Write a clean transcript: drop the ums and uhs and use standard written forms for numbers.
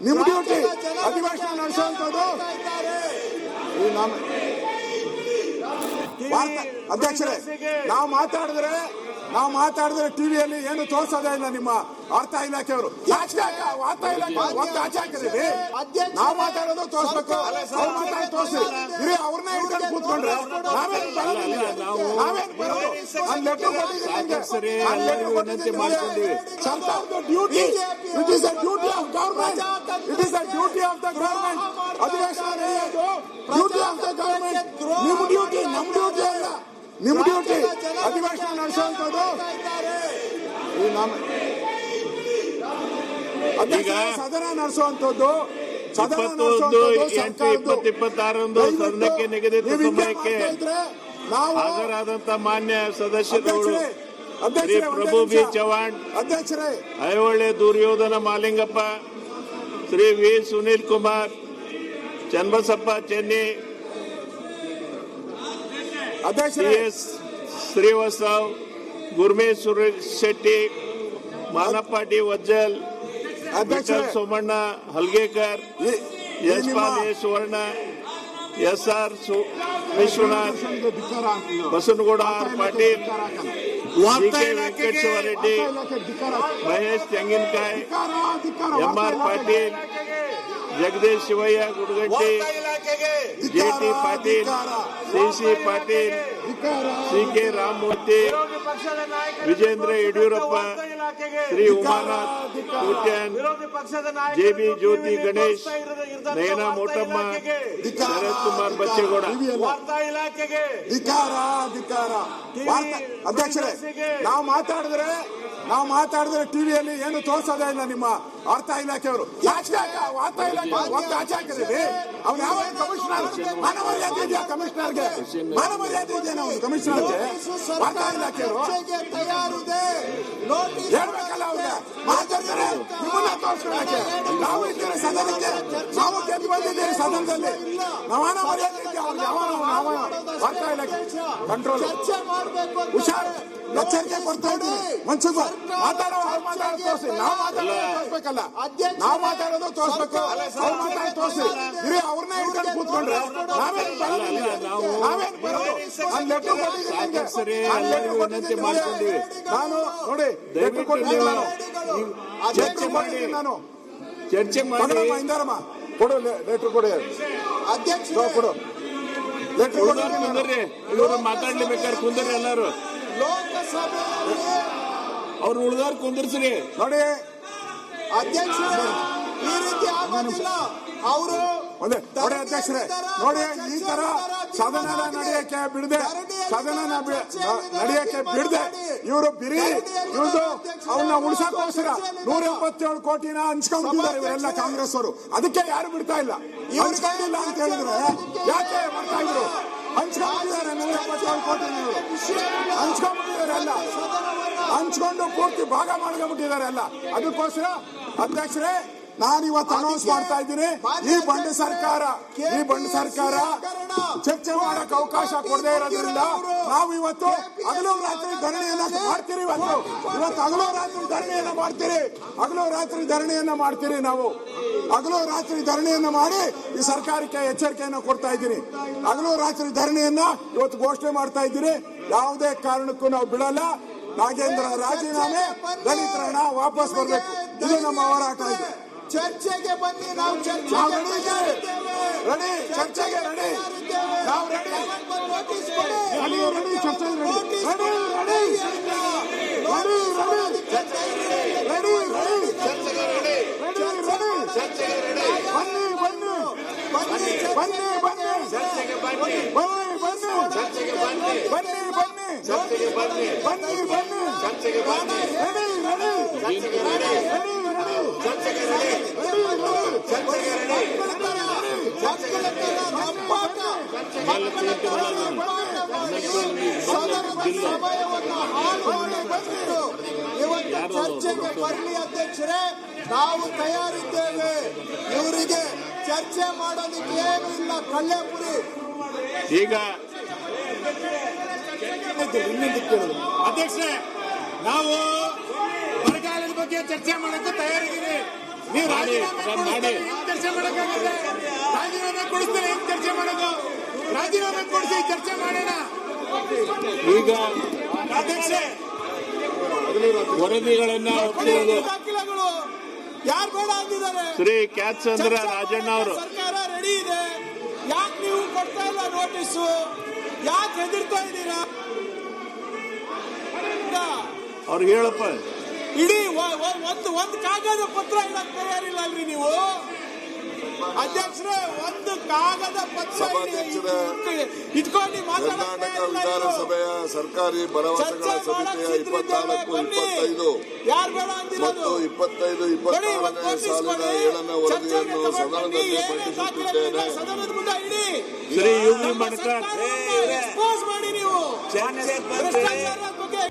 ನಿಮ್ಮ ಡ್ಯೂಟಿ ಅಧಿವೇಶನ ನಡೆಸುವಂತದ್ದು. ಅಧ್ಯಕ್ಷರೇ, ನಾವು ಮಾತಾಡಿದ್ರೆ ಟಿವಿಯಲ್ಲಿ ಏನು ತೋರಿಸೋದೇ ಇಲ್ಲ. ನಿಮ್ಮ ವಾರ್ತಾ ಇಲಾಖೆಯವರು ವಾರ್ತಾ ಇಲಾಖೆ ಆಚೆ ಹಾಕಿದ್ರಿ. ನಾವು ಮಾತಾಡೋದು ತೋರಿಸ್ಬೇಕು, ಅವ್ರು ಮಾತಾಡೋದು ತೋರಿಸಿ. ಅವ್ರನ್ನೇ ಹಿಡ್ಕೊಂಡು ಕೂತ್ಕೊಂಡ್ರೆ ನಾವೇನು ಬರೋದು? ಸರ್ಕಾರದ duty, it is the duty of government, it is the duty of the government. ಅಧಿವೇಶನ ನಡೆಯೋದು ಡ್ಯೂಟಿ ಆಫ್ ದ ಗವರ್ಮೆಂಟ್. ನಿಮ್ಮ ಡ್ಯೂಟಿ ನಮ್ಮ ಡ್ಯೂಟಿ ಅಲ್ಲ. ನಿಮ್ಮ ಡ್ಯೂಟಿ ಅಧಿವೇಶನ ನಡೆಸುವಂತದ್ದು. ಸದನ ನಡೆಸುವಂತದ್ದು. 21-8-2026 ಸದನಕ್ಕೆ ನಿಗದಿತ ಸಮಯಕ್ಕೆ ಹಾಜರಾದಂತ ಮಾನ್ಯ ಸದಸ್ಯರುಗಳು ಶ್ರೀ ಪ್ರಭು ಬಿ ಚವ್ಹಾಣ್, ಅಧ್ಯಕ್ಷರೇ, Aihole Duryodhana Malingappa, Shri V Sunil Kumar, Channabasappa Chenni, T S Srivastav, Gurmesh Shetty, Manappa D Vajjal, Somanna Halgekar, S Pal Suvarna, S R Vishwanath, Basanagouda R Patil, K Venkateshwara Reddy, Mahesh Tenginakai, M R Patil, Jagadish Shivayya Gudagatti, J T Patil, C C Patil, C K Ramamurthy, Vijayendra Yediyurappa, Shri Umanath Kotian, J B Jyothi Ganesh, Nayana Motamma, Sharath Kumar Bachegowda. ಅಧ್ಯಕ್ಷರೇ, ನಾವು ಮಾತಾಡಿದ್ರೆ ಟಿವಿಯಲ್ಲಿ ಏನು ತೋರಿಸೋದೇ ಇಲ್ಲ. ನಿಮ್ಮ ವಾರ್ತಾ ಇಲಾಖೆಯವರು ವಾರ್ತಾ ಇಲಾಖೆ ಆಚೆ ಹಾಕಿದ್ರಿ. ಅವ್ನು ಯಾವ ಕಮಿಷನರ್? ಮಾನವರ್ಯಾದೆ ಇದೆಯಾ ಕಮಿಷನರ್ಗೆ? ಮಾನವರ್ಯಾದೆ ಇದೆಯಾ ಅವ್ನು ಕಮಿಷನರ್ಗೆ? ವಾರ್ತಾ ಇಲಾಖೆಯವರು ಹೇಳ್ಬೇಕಲ್ಲ ಅವ್ರಿಗೆ. ಮಾತಾಡ್ತಾರೆ ನಿಮ್ಮನ್ನ ತೋರಿಸ್ಕೊಳಕ್ಕೆ. ನಾವು ಇದ್ದೇವೆ ಸದನಕ್ಕೆ, ನಾವು ಗೆದ್ದು ಬಂದಿದ್ದೇವೆ ಸದನದಲ್ಲಿ. ನಾವಾನ ಮರ್ಯಾದೆ ಇದೆಯಾ ಅವ್ರಿಗೆ? ಯಾವ ವಾರ್ತಾ ಇಲಾಖೆ ಕಂಟ್ರೋಲ್ ಹುಷಾರ್, ಎಚ್ಚರಿಕೆ ಕೊಡ್ತಾ ಇದ್ದೀವಿ. ಮನ್ಸಿಗೆ ಮಾತಾಡೋದು ತೋರಿಸಿ. ನಾವು ತೋರಿಸ್ಬೇಕಲ್ಲ, ನಾವು ಮಾತಾಡೋದು ತೋರಿಸ್ಬೇಕು, ಅವ್ರು ಮಾತಾಡೋದು ತೋರಿಸಿ. ಅವ್ರನ್ನೇ ಹಿಡ್ಕೊಂಡು ಕೂತ್ಕೊಂಡ್ರೆ ನಾವೇನು ಬರೋದು? ನಾನು ನೋಡಿ ಲೆಟರ್ ಕೊಟ್ಟಿದ್ದೀನಿ. ನಾನು ಚರ್ಚೆ ಮಾಡಿ ಇಂದಾರಮ್ಮ ಕೊಡು, ಲೆಟರ್ ಕೊಡಿ ಅಧ್ಯಕ್ಷ, ಕೊಡು ಲೆಟರ್ ಕೊಡಿ. ಇವರು ಮಾತಾಡ್ಲೇಬೇಕಾದ್ರೆ ಕುಂದ್ರಿ ಎಲ್ಲಾರು. ಅವ್ರು ಉಳಿದಾರ ಕುಂದಿರ್ಸ್ರಿ. ನೋಡಿ ಅಧ್ಯಕ್ಷ, ಈ ರೀತಿ ಆಗೋದಿಲ್ಲ. ಅವರು ನೋಡಿ ಅಧ್ಯಕ್ಷರೇ, ನೋಡಿ ಈ ತರ ಸದನ ನಡೆಯಕ್ಕೆ ಬಿಡದೆ ಇವರು ಬಿರಿ ಇವ್ರದ್ದು ಅವನ್ನ ಉಳಿಸಕ್ಕೋಸ್ಕರ 177 ಕೋಟಿನ ಹಂಚ್ಕೊಂಡಿದ್ದಾರೆ ಇವರೆಲ್ಲ ಕಾಂಗ್ರೆಸ್ ಅವರು. ಅದಕ್ಕೆ ಯಾರು ಬಿಡ್ತಾ ಇಲ್ಲ. ಹಂಚ್ಕೊಂಡಿಲ್ಲ ಅಂತ ಹೇಳಿದ್ರೆ ಯಾಕೆ ಮಾಡ್ತಾ ಇದ್ರು? ಹಂಚ್ಕೊಂಡಿದ್ದಾರೆ 177 ಕೋಟಿ ಹಂಚ್ಕೊಂಡ್ಬಿಟ್ಟಿದ್ದಾರೆ ಎಲ್ಲ. ಹಂಚ್ಕೊಂಡು ಪೂರ್ತಿ ಭಾಗ ಮಾಡ್ಕೊಂಡ್ಬಿಟ್ಟಿದ್ದಾರೆ ಎಲ್ಲ. ಅದಕ್ಕೋಸ್ಕರ ಅಧ್ಯಕ್ಷರೇ, ನಾನಿವತ್ತು ಅನೌನ್ಸ್ ಮಾಡ್ತಾ ಇದ್ದೀನಿ, ಈ ಬಂಡ ಸರ್ಕಾರ ಚರ್ಚೆ ಮಾಡಕ್ಕೆ ಅವಕಾಶ ಕೊಡದೇ ಇರೋದ್ರಿಂದ ನಾವು ಇವತ್ತು ಹಗಲು ರಾತ್ರಿ ಧರಣಿಯನ್ನ ಮಾಡ್ತೀರಿ. ಇವತ್ತು ಹಗಲು ರಾತ್ರಿ ಧರಣಿಯನ್ನ ಮಾಡ್ತೀರಿ. ನಾವು ಹಗಲು ರಾತ್ರಿ ಧರಣಿಯನ್ನ ಮಾಡಿ ಈ ಸರ್ಕಾರಕ್ಕೆ ಎಚ್ಚರಿಕೆಯನ್ನು ಕೊಡ್ತಾ ಇದ್ದೀನಿ. ಹಗಲು ರಾತ್ರಿ ಧರಣಿಯನ್ನ ಇವತ್ತು ಘೋಷಣೆ ಮಾಡ್ತಾ ಇದ್ದೀರಿ. ಯಾವುದೇ ಕಾರಣಕ್ಕೂ ನಾವು ಬಿಡಲ್ಲ. ನಾಗೇಂದ್ರ ರಾಜೀನಾಮೆ, ದಲಿತರ ಹಣ ವಾಪಸ್ ಬರಬೇಕು. ಇದು ನಮ್ಮ ಹೋರಾಟ ಇದೆ. ಚರ್ಚೆಗೆ ಬನ್ನಿ, ನಾವು ಚರ್ಚೆಗೆ ರೆಡಿ, ಚರ್ಚೆಗೆ ರೆಡಿ, ನಾವು ರೆಡಿ, ಚರ್ಚೆಗೆ ಚರ್ಚೆಗೆ ಬರಲಿ ಅಧ್ಯಕ್ಷರೇ, ನಾವು ತಯಾರಿದ್ದೇವೆ. ಇವರಿಗೆ ಚರ್ಚೆ ಮಾಡೋದಕ್ಕೆ ಏನು ಇಲ್ಲ. ಕಲ್ಯಾಪುರಿ ಈಗ ಅಧ್ಯಕ್ಷರೇ, ನಾವು ಬರಗಾಲದ ಬಗ್ಗೆ ಚರ್ಚೆ ಮಾಡೋಕ್ಕೆ ತಯಾರಿದ್ದೀವಿ. ನೀವು ಮಾಡಿ, ರಾಜೀನಾಮೆ ಮಾಡಿ. ಕೊಡಿಸ್ತಾರೆ, ಹೆಂಗ್ ಚರ್ಚೆ ಮಾಡಕ್ಕಾಗತ್ತೆ? ರಾಜೀನಾಮೆ ಕೊಡಿಸ್ತಾರೆ, ಹೆಂಗ್ ಚರ್ಚೆ ಮಾಡೋದು? ರಾಜೀನಾಮೆ ಕೊಡಿಸಿ ಚರ್ಚೆ ಮಾಡೋಣ. ಈಗ ಅಧ್ಯಕ್ಷೆ, ವರದಿಗಳನ್ನ ಒಪ್ಪಿರೋದು ದಾಖಲೆಗಳು ಯಾರು ಬೇಡ ಅಂದಿದ್ದಾರೆ? ಶ್ರೀ ಕ್ಯಾತ್ಸಂದ್ರ ರಾಜಣ್ಣ ಅವರು. ಸರ್ಕಾರ ರೆಡಿ ಇದೆ, ಯಾಕೆ ನೀವು ಕೊಡ್ತಾ ಇಲ್ಲ ನೋಟಿಸು? ಯಾಕೆ ಹೆದರ್ತಾ ಇದ್ದೀರಾ? ಅವ್ರು ಹೇಳಪ್ಪ. ಇಡೀ ಒಂದು ಕಾಗದ ಪತ್ರ ಇಡಕ್ ತಯಾರಿಲ್ಲ ಅಲ್ರಿ ನೀವು ಅಧ್ಯಕ್ಷರೇ? ಒಂದು ಕಾಗದ ಪತ್ರ ಸಭಾಧ್ಯಕ್ಷರೇ, ಇಟ್ಕೊಂಡು ಕರ್ನಾಟಕ ವಿಧಾನಸಭೆಯ ಸರ್ಕಾರಿ ಭರವಸೆಗಳ ಸಮಿತಿಯ 24, 25 ಯಾರು ಬೇಡ ಮತ್ತು 25, 26ನೇ ಸಾಲಿನ 7ನೇ ವರದಿಯನ್ನು ಸದನದಲ್ಲಿ ಮಂಡಿಸುತ್ತಿದ್ದೇನೆ. ಸದನದ ಮುಂದೆ ಇಡಿ, ಶ್ರೀ ಯು ವಿ ಮಡ್ಕರ್ ಎಕ್ಸ್ಪೋಸ್ ಮಾಡಿ ನೀವು ಭ್ರಷ್ಟಾಚಾರದ ಬಗ್ಗೆ.